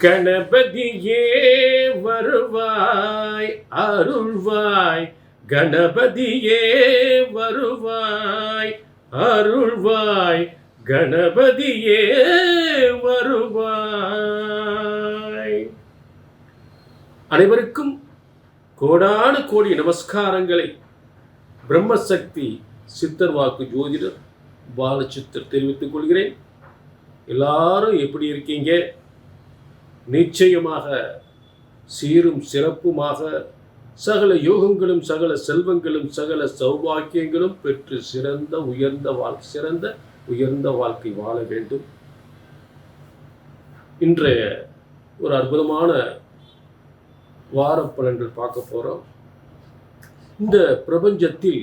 கணபதியே வருவாய் அருள்வாய், கணபதியே வருவாய் அருள்வாய், கணபதியே வருவாய். அனைவருக்கும் கோடானு கோடி நமஸ்காரங்களை பிரம்மசக்தி சித்தர் வாக்கு ஜோதிடர் பாலசித்தர் தெரிவித்துக் கொள்கிறேன். எல்லாரும் எப்படி இருக்கீங்க? நிச்சயமாக சீரும் சிறப்புமாக சகல யோகங்களும் சகல செல்வங்களும் சகல சௌபாக்கியங்களும் பெற்று சிறந்த உயர்ந்த வாழ்க்கை வாழ வேண்டும். இன்றைய ஒரு அற்புதமான வார பலன்கள் பார்க்க போகிறோம். இந்த பிரபஞ்சத்தில்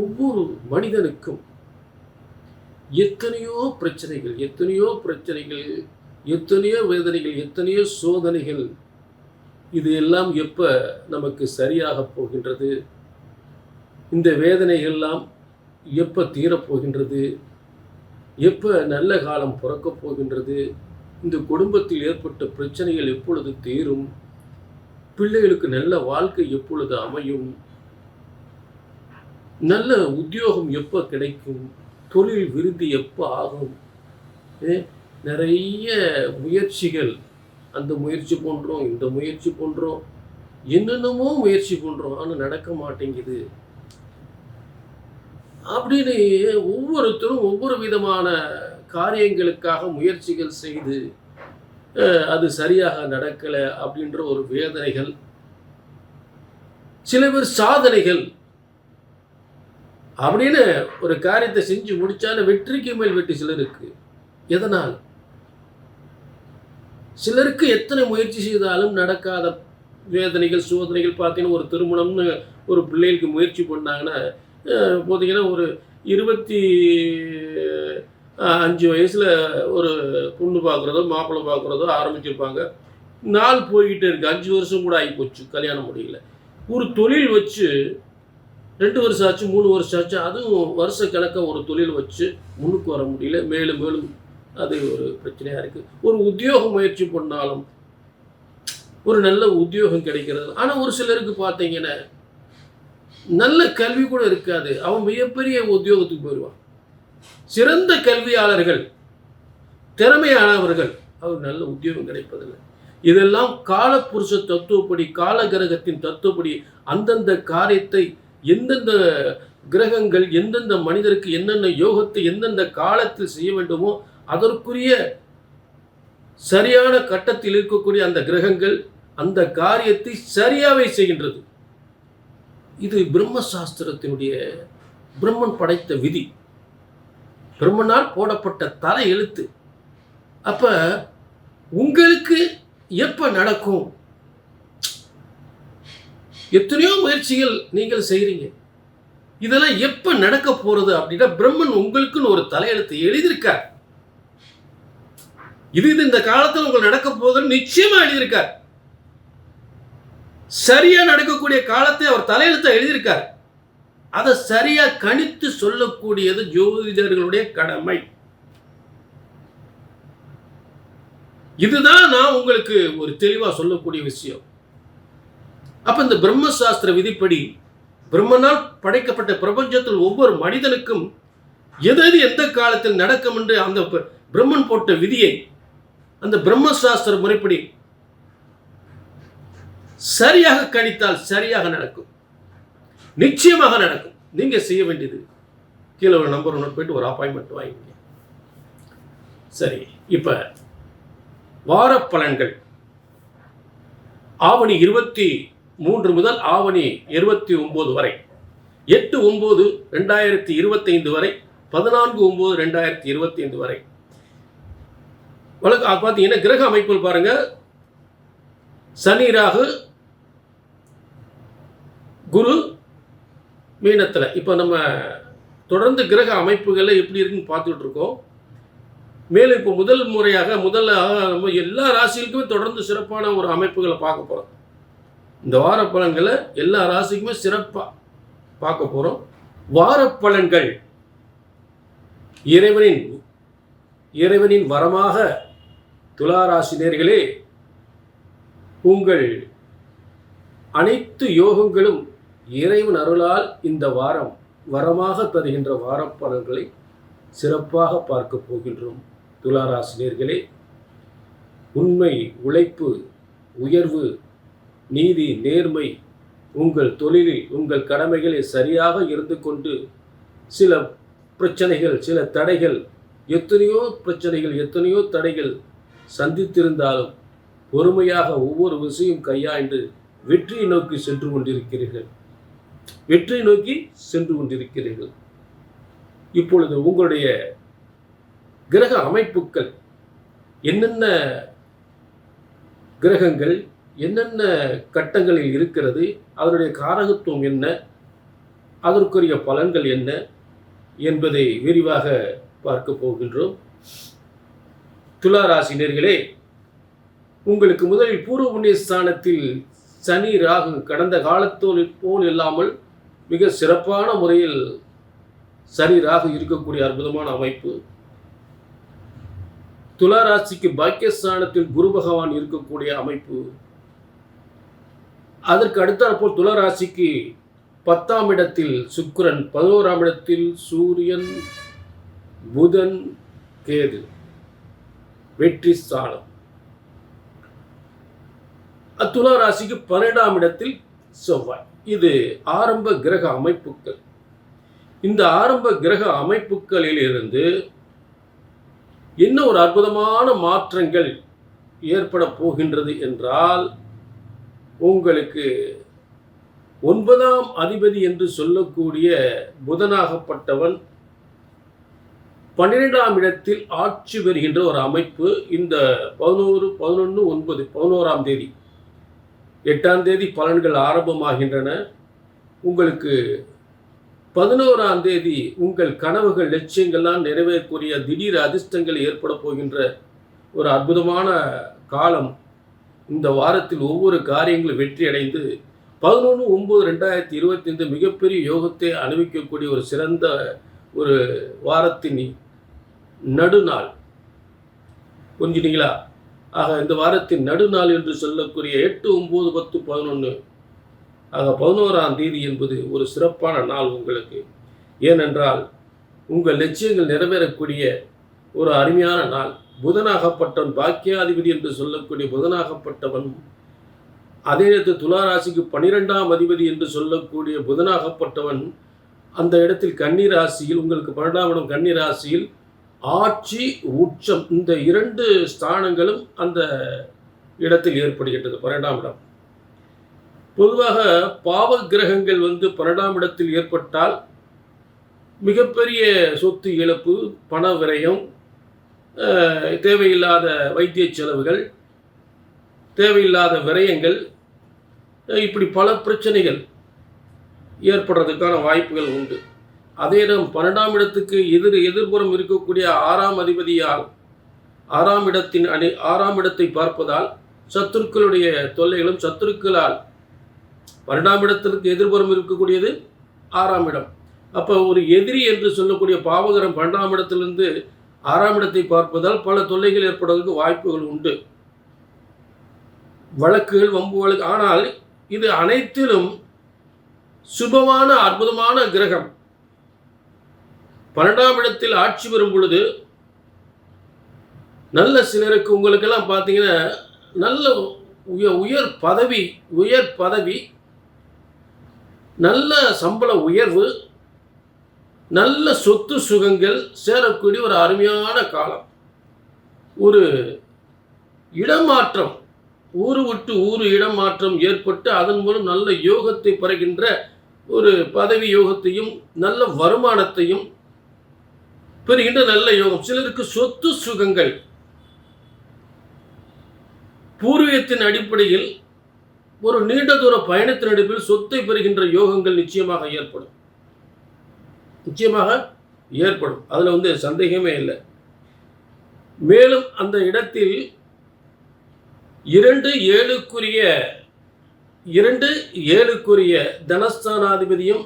ஒவ்வொரு மனிதனுக்கும் எத்தனையோ பிரச்சனைகள், எத்தனையோ வேதனைகள், எத்தனையோ சோதனைகள். இது எல்லாம் எப்போ நமக்கு சரியாக போகின்றது? இந்த வேதனைகள்லாம் எப்போ தீரப்போகின்றது? எப்போ நல்ல காலம் பிறக்கப் போகின்றது? இந்த குடும்பத்தில் ஏற்பட்ட பிரச்சனைகள் எப்பொழுது தீரும்? பிள்ளைகளுக்கு நல்ல வாழ்க்கை எப்பொழுது அமையும்? நல்ல உத்தியோகம் எப்போ கிடைக்கும்? தொழில் விருத்தி எப்போ ஆகும்? நிறைய முயற்சிகள், அந்த முயற்சி பண்ணுறோம், இந்த முயற்சி பண்ணுறோம், என்னென்னமோ முயற்சி பண்ணுறோம், ஆனால் நடக்க மாட்டேங்குது அப்படின்னு ஒவ்வொருத்தரும் ஒவ்வொரு விதமான காரியங்களுக்காக முயற்சிகள் செய்து அது சரியாக நடக்கலை அப்படின்ற ஒரு வேதனைகள். சில பேர் சாதனைகள் அப்படின்னு ஒரு காரியத்தை செஞ்சு முடிச்சாலும் வெற்றிக்கு மேல் வெற்றி சிலருக்கு. எதனால்? சிலருக்கு எத்தனை முயற்சி செய்தாலும் நடக்காத வேதனைகள், சோதனைகள். பார்த்தீங்கன்னா ஒரு திருமணம்னு ஒரு பிள்ளைகளுக்கு முயற்சி பண்ணாங்கன்னா பார்த்தீங்கன்னா ஒரு 25 வயசில் ஒரு பொண்ணு பார்க்குறதோ மாப்பிள்ளை பார்க்குறதோ ஆரம்பிச்சிருப்பாங்க. நாள் போய்கிட்டே இருக்குது. 5 வருஷம் கூட ஆகி போச்சு, கல்யாணம் முடியல. ஒரு தொழில் வச்சு 2 வருஷம் ஆச்சு, 3 வருஷம் ஆச்சு, அதுவும் வருஷ கணக்காக ஒரு தொழில் வச்சு முன்னுக்கு வர முடியல. மேலும் மேலும் அது ஒரு பிரச்சனையாக இருக்குது. ஒரு உத்தியோக முயற்சி பண்ணாலும் ஒரு நல்ல உத்தியோகம் கிடைக்கிறது. ஆனால் ஒரு சிலருக்கு பார்த்தீங்கன்னா நல்ல கல்வி கூட இருக்காது, அவன் மிகப்பெரிய உத்தியோகத்துக்கு போயிடுவான். சிறந்த கல்வியாளர்கள், திறமையானவர்கள், அவர் நல்ல உத்தியோகம் கிடைப்பதில்லை. இதெல்லாம் காலப்புருஷ தத்துவப்படி, கால கிரகத்தின் தத்துவப்படி அந்தந்த காரியத்தை எந்தெந்த கிரகங்கள் எந்தெந்த மனிதருக்கு என்னென்ன யோகத்தை எந்தெந்த காலத்தில் செய்ய வேண்டுமோ அதற்குரிய சரியான கட்டத்தில் இருக்கக்கூடிய அந்த கிரகங்கள் அந்த காரியத்தை சரியாகவே செய்கின்றது. இது பிரம்மசாஸ்திரத்தினுடைய பிரம்மன் படைத்த விதி, பிரம்மனால் போடப்பட்ட தலை எழுத்து. அப்ப உங்களுக்கு எப்ப நடக்கும்? எத்தனையோ முயற்சிகள் நீங்கள் செய்றீங்க, இதெல்லாம் எப்ப நடக்க போறது அப்படின்னா பிரம்மன் உங்களுக்குன்னு ஒரு தலையெழுத்து எழுதியிருக்கார். இது இந்த காலத்தில் உங்களுக்கு நடக்க போகுதுன்னு நிச்சயமா எழுதியிருக்கார். சரியா நடக்கக்கூடிய காலத்தை அவர் தலையெழுத்த எழுதியிருக்கார். அதை சரியா கணித்து சொல்லக்கூடியது ஜோதிடர்களுடைய கடமை. இதுதான் நான் உங்களுக்கு ஒரு தெளிவா சொல்லக்கூடிய விஷயம். அப்ப இந்த பிரம்மசாஸ்திர விதிப்படி பிரம்மனால் படைக்கப்பட்ட பிரபஞ்சத்தில் ஒவ்வொரு மனிதனுக்கும் எது எந்த காலத்தில் நடக்கும் என்று அந்த பிரம்மன் போட்ட விதியை அந்த பிரம்மசாஸ்திர முறைப்படி சரியாக கணித்தால் சரியாக நடக்கும், நிச்சயமாக நடக்கும். நீங்க செய்ய வேண்டியது கீழே ஒரு நம்பர் ஒன்று போயிட்டு ஒரு அப்பாயின்மெண்ட் வாங்கிங்க. சரி, இப்ப வார பலன்கள் ஆவணி 23 முதல் ஆவணி 29 வரை, 8/9/2025 வரை, 14/9/2025 வரை. பார்த்தீங்கன்னா கிரக அமைப்பில் பாருங்க, சனி ராகு குரு மீனத்தில். இப்போ நம்ம தொடர்ந்து கிரக அமைப்புகளை எப்படி இருக்குன்னு பார்த்துட்டு இருக்கோம். மேலும் இப்போ முதல்ல நம்ம எல்லா ராசிகளுக்குமே தொடர்ந்து சிறப்பான ஒரு அமைப்புகளை பார்க்க போகிறோம். இந்த வார பலன்களை எல்லா ராசிக்குமே சிறப்பாக பார்க்க போகிறோம். வார பலன்கள் இறைவனின் இறைவனின் வரமாக துளாராசினியர்களே, உங்கள் அனைத்து யோகங்களும் இறைவன் அருளால் இந்த வாரம் வரமாக தருகின்ற வாரப்பலன்களை சிறப்பாக பார்க்க போகின்றோம். துளாராசினியர்களே, உண்மை, உழைப்பு, உயர்வு, நீதி, நேர்மை, உங்கள் தொழிலில் உங்கள் கடமைகளில் சரியாக இருந்து கொண்டு சில பிரச்சனைகள், சில தடைகள், எத்தனையோ பிரச்சனைகள், எத்தனையோ தடைகள் சந்தித்திருந்தாலும் பொறுமையாக ஒவ்வொரு விஷயம் கையாண்டு வெற்றியை நோக்கி சென்று கொண்டிருக்கிறீர்கள். வெற்றியை நோக்கி சென்று கொண்டிருக்கிறீர்கள். இப்பொழுது உங்களுடைய கிரக அமைப்புகள் என்னென்ன கிரகங்கள் என்னென்ன கட்டங்களில் இருக்கிறது, அதனுடைய காரகத்துவம் என்ன, அதற்குரிய பலன்கள் என்ன என்பதை விரிவாக பார்க்க போகின்றோம். துளாராசினியர்களே, உங்களுக்கு முதலில் பூர்வ புண்ணிய ஸ்தானத்தில் சனி ராகு கடந்த காலத்தோடு போல் இல்லாமல் மிக சிறப்பான முறையில் சனி ராகு இருக்கக்கூடிய அற்புதமான அமைப்பு. துளாராசிக்கு பாக்கியஸ்தானத்தில் குரு பகவான் இருக்கக்கூடிய அமைப்பு. அதற்கு அடுத்தாற்போல் துளாராசிக்கு 10ஆம் இடத்தில் சுக்கிரன், 11ஆம் இடத்தில் சூரியன், புதன், கேது, வெற்றி ஸ்தானம். துளாராசிக்கு 12ஆம் இடத்தில் செவ்வாய். இது ஆரம்ப கிரக அமைப்புகள். இந்த ஆரம்ப கிரக அமைப்புகளில் இருந்து என்ன ஒரு அற்புதமான மாற்றங்கள் ஏற்பட போகின்றது என்றால், உங்களுக்கு 9ஆம் அதிபதி என்று சொல்லக்கூடிய புதனாகப்பட்டவன் 12ஆம் இடத்தில் ஆட்சி பெறுகின்ற ஒரு அமைப்பு. இந்த 11, 11, 9, 11ஆம் தேதி 8ஆம் தேதி பலன்கள் ஆரம்பமாகின்றன. உங்களுக்கு 11ஆம் தேதி உங்கள் கனவுகள், லட்சியங்கள்லாம் நிறைவேறக்கூடிய திடீர் அதிர்ஷ்டங்கள் ஏற்பட போகின்ற ஒரு அற்புதமான காலம். இந்த வாரத்தில் ஒவ்வொரு காரியங்களும் வெற்றி அடைந்து 11/9/2025 மிகப்பெரிய யோகத்தை அனுபவிக்கக்கூடிய ஒரு சிறந்த ஒரு வாரத்தின் நடுநாள். கொஞ்சினீங்களா? ஆக இந்த வாரத்தின் நடுநாள் என்று சொல்லக்கூடிய 8, 9, 10, 11 ஆக 11ஆம் தேதி என்பது ஒரு சிறப்பான நாள் உங்களுக்கு. ஏனென்றால் உங்கள் லட்சியங்கள் நிறைவேறக்கூடிய ஒரு அருமையான நாள். புதனாகப்பட்டவன் பாக்கியாதிபதி என்று சொல்லக்கூடிய புதனாகப்பட்டவன், அதே நேரத்தில் துளாராசிக்கு 12ஆம் அதிபதி என்று சொல்லக்கூடிய புதனாகப்பட்டவன் அந்த இடத்தில் கன்னி ராசியில், உங்களுக்கு 12ஆம் இடம் கன்னி ராசியில் ஆட்சி, உச்சம், இந்த 2 ஸ்தானங்களும் அந்த இடத்தில் ஏற்படுகின்றது. 12ஆம் இடம் பொதுவாக பாவ கிரகங்கள் 12ஆம் இடத்தில் ஏற்பட்டால் மிகப்பெரிய சொத்து இழப்பு, பண விரயம், தேவையில்லாத வைத்திய செலவுகள், தேவையில்லாத விரயங்கள், இப்படி பல பிரச்சனைகள் ஏற்படுறதுக்கான வாய்ப்புகள் உண்டு. அதே நேரம் 12ஆம் இடத்துக்கு எதிர்புறம் இருக்கக்கூடிய 6ஆம் அதிபதியால் 6ஆம் இடத்தை பார்ப்பதால் சத்துருக்களுடைய தொல்லைகளும், சத்துருக்களால் 12ஆம் இடத்திற்கு எதிர்புறம் இருக்கக்கூடியது 6ஆம் இடம். அப்போ ஒரு எதிரி என்று சொல்லக்கூடிய பாவகரம் 12ஆம் இடத்திலிருந்து 6ஆம் இடத்தை பார்ப்பதால் பல தொல்லைகள் ஏற்படுவதற்கு வாய்ப்புகள் உண்டு. வழக்குகள், வம்பு வழக்கு. ஆனால் இது அனைத்திலும் சுபமான அற்புதமான கிரகம் 12ஆம் இடத்தில் ஆட்சி பெறும் பொழுது நல்ல சிலருக்கு, உங்களுக்கெல்லாம் பார்த்தீங்கன்னா நல்ல உயர் பதவி, நல்ல சம்பள உயர்வு, நல்ல சொத்து சுகங்கள் சேரக்கூடிய ஒரு அருமையான காலம். ஒரு இடமாற்றம், ஊரு விட்டு ஊரு இடமாற்றம் ஏற்பட்டு அதன் மூலம் நல்ல யோகத்தை பெறுகின்ற ஒரு பதவி யோகத்தையும் நல்ல வருமானத்தையும் பெறுகின்ற நல்ல யோகம். சிலருக்கு சொத்து சுகங்கள், பூர்வீகத்தின் அடிப்படையில் ஒரு நீண்ட தூர பயணத்தின் அடிப்படையில் சொத்தை பெறுகின்ற யோகங்கள் நிச்சயமாக ஏற்படும். அதில் சந்தேகமே இல்லை. மேலும் அந்த இடத்தில் 2/7க்குரிய தனஸ்தானாதிபதியும்,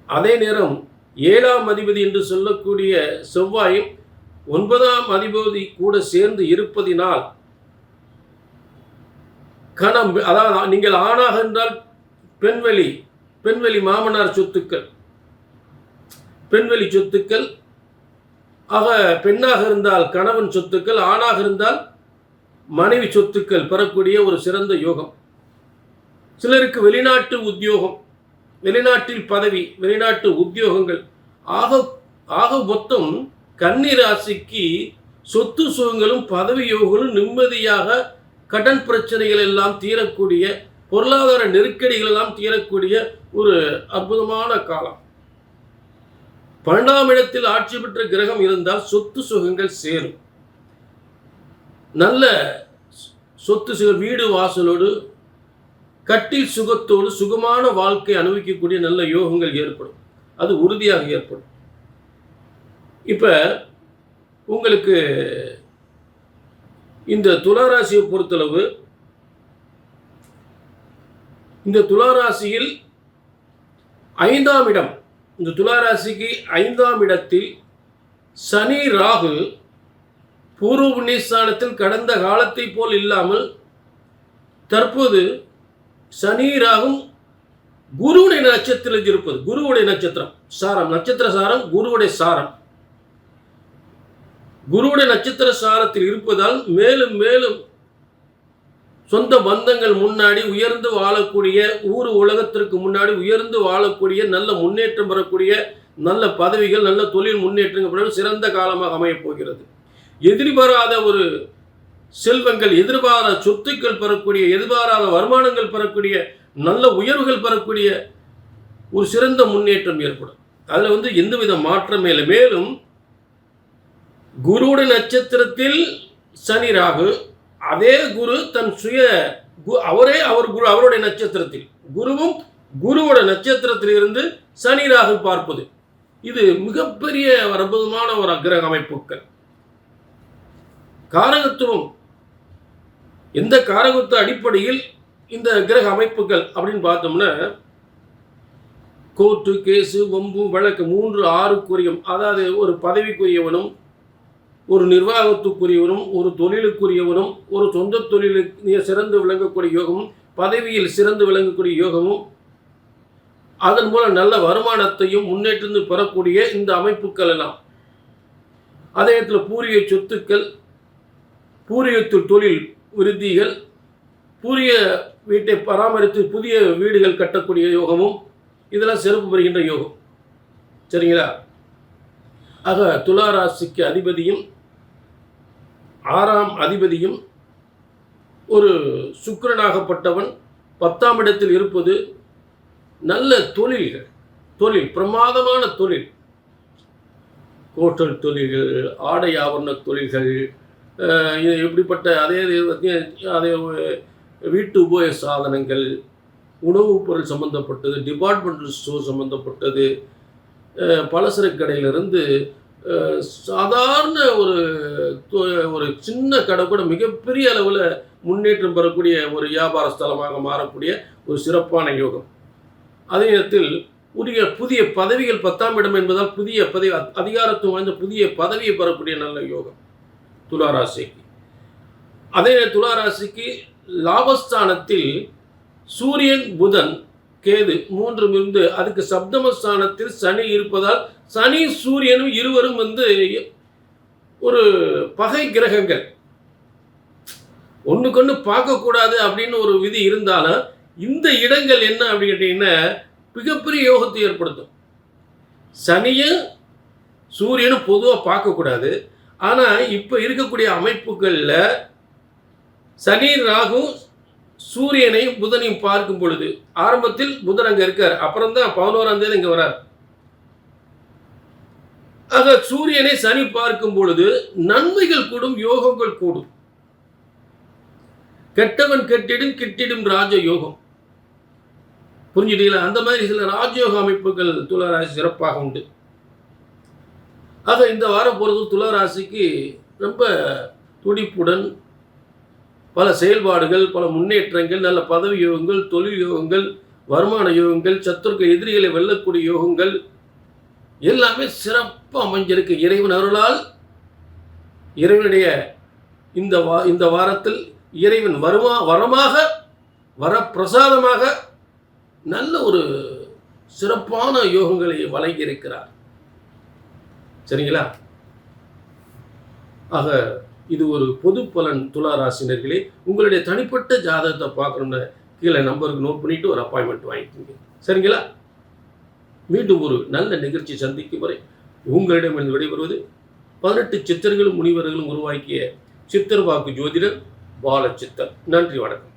அதே நேரம் 7ஆம் அதிபதி என்று சொல்லக்கூடிய செவ்வாயும் 9ஆம் அதிபதி கூட சேர்ந்து இருப்பதினால் அதாவது நீங்கள் ஆணாக என்றால் பெண்வெளி மாமனார் சொத்துக்கள், பெண்வெளி சொத்துக்கள். ஆக பெண்ணாக இருந்தால் கணவன் சொத்துக்கள், ஆணாக இருந்தால் மனைவி சொத்துக்கள் பெறக்கூடிய ஒரு சிறந்த யோகம். சிலருக்கு வெளிநாட்டு உத்தியோகம், வெளிநாட்டில் பதவி, வெளிநாட்டு உத்தியோகங்கள். ஆக மொத்தம் கன்னி ராசிக்கு சொத்து சுகங்களும் பதவி யோகங்களும் நிம்மதியாக கடன் பிரச்சனைகள் எல்லாம் தீரக்கூடிய, பொருளாதார நெருக்கடிகள் எல்லாம் தீரக்கூடிய ஒரு அற்புதமான காலம். 12ஆம் இடத்தில் ஆட்சி பெற்ற கிரகம் இருந்தால் சொத்து சுகங்கள் சேரும். நல்ல சொத்து சுகம், வீடு வாசலோடு கட்டில் சுகத்தோடு சுகமான வாழ்க்கை அனுபவிக்கக்கூடிய நல்ல யோகங்கள் ஏற்படும். அது உறுதியாக ஏற்படும். இப்போ உங்களுக்கு இந்த துளாராசியை பொறுத்தளவு, இந்த துளாராசியில் 5ஆம் இடம், இந்த துளாராசிக்கு 5ஆம் இடத்தில் சனி ராகு பூர்வ புண்ணியஸ்தானத்தில் கடந்த காலத்தை போல் இல்லாமல் தற்போது சனி ராகும் குருவுடைய நட்சத்திரத்தில் இருப்பது, குருவுடைய நட்சத்திரம் சாரம், நட்சத்திர சாரம் குருவுடைய சாரம், குருவுடைய நட்சத்திர சாரத்தில் இருப்பதால் மேலும் மேலும் சொந்த பந்தங்கள் முன்னாடி உயர்ந்து வாழக்கூடிய, ஊர் உலகத்திற்கு முன்னாடி உயர்ந்து வாழக்கூடிய, நல்ல முன்னேற்றம் பெறக்கூடிய, நல்ல பதவிகள், நல்ல தொழில் முன்னேற்றங்கள் சிறந்த காலமாக அமையப் போகிறது. எதிர்பாராத ஒரு செல்வங்கள், எதிர்பாராத சொத்துக்கள் பெறக்கூடிய, எதிர்பாராத வருமானங்கள் பெறக்கூடிய, நல்ல உயர்வுகள் பெறக்கூடிய ஒரு சிறந்த முன்னேற்றம் ஏற்படும். அதில் எந்தவித மாற்றமே இல்லை. மேலும் குருவுடைய நட்சத்திரத்தில் சனி ராகு, அதே குரு தன் அவருடைய நட்சத்திரத்தில், குருவும் குருவோட நட்சத்திரத்தில் இருந்து சனி ராகு பார்ப்பது, இது மிகப்பெரிய அற்புதமான ஒரு கிரக அமைப்புகள். காரகத்துவம், எந்த காரகத்துவ அடிப்படையில் இந்த கிரக அமைப்புகள் அப்படின்னு பார்த்தோம்னா, கோர்ட்டு கேஸு வம்பு வழக்கு 3 6க்குரியம், அதாவது ஒரு பதவிக்குரியவனும், ஒரு நிர்வாகத்துக்குரியவனும், ஒரு தொழிலுக்குரியவனும், ஒரு சொந்த தொழிலுக்கு சிறந்து விளங்கக்கூடிய யோகமும், பதவியில் சிறந்து விளங்கக்கூடிய யோகமும், அதன் மூலம் நல்ல வருமானத்தையும் முன்னேற்று பெறக்கூடிய இந்த அமைப்புகள் எல்லாம். அதே இடத்துல பூர்வீக சொத்துக்கள், பூர்வீகத்தில் தொழில் விருத்திகள், பூர்வீக வீட்டை பராமரித்து புதிய வீடுகள் கட்டக்கூடிய யோகமும் இதெல்லாம் சிறப்பு பெறுகின்ற யோகம். சரிங்களா? ஆக துளாராசிக்கு அதிபதியும் 6ஆம் அதிபதியும் ஒரு சுக்கிரனாகப்பட்டவன் 10ஆம் இடத்தில் இருப்பது நல்ல தொழில்கள், தொழில் பிரமாதமான தொழில், ஹோட்டல் தொழில்கள், ஆடை ஆபரண தொழில்கள், இப்படிப்பட்ட அதே வீட்டு உபயோக சாதனங்கள், உணவுப் பொருள் சம்பந்தப்பட்டது, டிபார்ட்மெண்டல் ஸ்டோர் சம்பந்தப்பட்டது, பலசரக்கு கடையிலிருந்து சாதாரண ஒரு சின்ன கடை கூட மிகப்பெரிய அளவில் முன்னேற்றம் பெறக்கூடிய ஒரு வியாபார ஸ்தலமாக மாறக்கூடிய ஒரு சிறப்பான யோகம். அதே நேரத்தில் புதிய பதவிகள் 10ஆம் இடம் என்பதால் புதிய பதவி, அதிகாரத்துவம் வாய்ந்த புதிய பதவியை பெறக்கூடிய நல்ல யோகம் துளாராசிக்கு. அதே துளாராசிக்கு லாபஸ்தானத்தில் சூரியன் புதன் கேது 3 இருந்து அதுக்கு சப்தமஸ்தானத்தில் சனி இருப்பதால் சனி சூரியனும் இருவரும் ஒரு பகை கிரகங்கள், ஒன்றுக்கொன்று பார்க்கக்கூடாது அப்படின்னு ஒரு விதி இருந்தாலும் இந்த இடங்கள் என்ன அப்படின்னு கேட்டீங்கன்னா மிகப்பெரிய யோகத்தை ஏற்படுத்தும். சனியும் சூரியனும் பொதுவாக பார்க்கக்கூடாது. ஆனால் இப்போ இருக்கக்கூடிய அமைப்புகளில் சனி ராகு சூரியனையும் புதனையும் பார்க்கும் பொழுது, ஆரம்பத்தில் புதன் அங்கே இருக்கார், அப்புறம் தான் 11ஆம் தேதி இங்கே வரார். ஆக சூரியனை சனி பார்க்கும் பொழுது நன்மைகள் கூடும், யோகங்கள் கூடும். கெட்டவன் கெட்டிடும் கிட்டிடும் ராஜ யோகம். புரிஞ்சுட்டீங்களா? அந்த மாதிரி சில ராஜயோக அமைப்புகள் துளாராசி சிறப்பாக உண்டு. ஆக இந்த வாரம் பொறுத்து துளாராசிக்கு ரொம்ப துடிப்புடன் பல செயல்பாடுகள், பல முன்னேற்றங்கள், நல்ல பதவி யோகங்கள், தொழில் யோகங்கள், வருமான யோகங்கள், சத்துருக்கு எதிரிகளை வெல்லக்கூடிய யோகங்கள் எல்லாமே சிறப்பாக அமைஞ்சிருக்கு. இறைவன் அருளால் இறைவனுடைய இந்த வாரத்தில் இறைவன் வரமாக வரப்பிரசாதமாக நல்ல ஒரு சிறப்பான யோகங்களை வழங்கி இருக்கிறார். சரிங்களா? ஆக இது ஒரு பொது பலன். துலா ராசினர்களே, உங்களுடைய தனிப்பட்ட ஜாதகத்தை பார்க்கணும்னு கீழே நம்பருக்கு நோட் பண்ணிட்டு ஒரு அப்பாயின்மெண்ட் வாங்கிக்கோங்க. சரிங்களா? மீண்டும் ஒரு நல்ல நிகழ்ச்சி சந்திக்கும் வரை உங்களிடமிருந்து விடைபெறுவது 18 சித்தர்களும் முனிவர்களும் உருவாக்கிய சித்தர் வாக்கு ஜோதிடர் பாலச்சித்தர். நன்றி, வணக்கம்.